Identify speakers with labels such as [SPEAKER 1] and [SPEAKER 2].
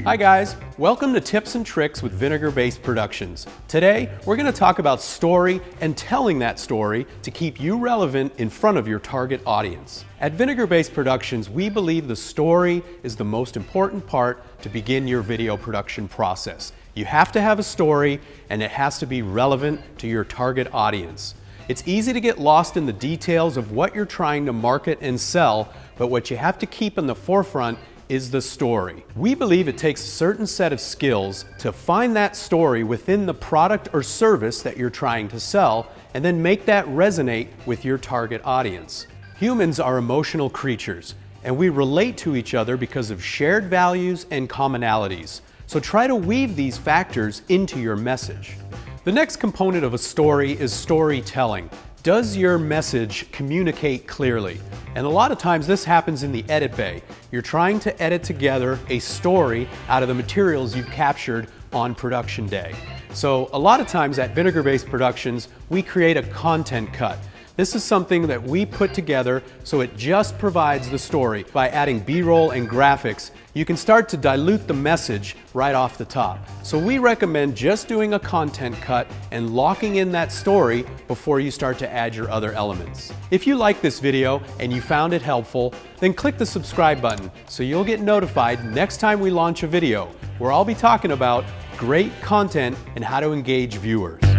[SPEAKER 1] Hi guys, welcome to Tips and Tricks with Vinegar-Based Productions. Today, we're going to talk about story and telling that story to keep you relevant in front of your target audience. At Vinegar-Based Productions, we believe the story is the most important part to begin your video production process. You have to have a story and it has to be relevant to your target audience. It's easy to get lost in the details of what you're trying to market and sell, but what you have to keep in the forefront is the story. We believe it takes a certain set of skills to find that story within the product or service that you're trying to sell and then make that resonate with your target audience. Humans are emotional creatures and we relate to each other because of shared values and commonalities. So try to weave these factors into your message. The next component of a story is storytelling. Does your message communicate clearly? And a lot of times this happens in the edit bay. You're trying to edit together a story out of the materials you've captured on production day. So a lot of times at Vinegar-Based Productions, we create a content cut. This is something that we put together so it just provides the story. By adding B-roll and graphics, you can start to dilute the message right off the top. So we recommend just doing a content cut and locking in that story before you start to add your other elements. If you like this video and you found it helpful, then click the subscribe button so you'll get notified next time we launch a video where I'll be talking about great content and how to engage viewers.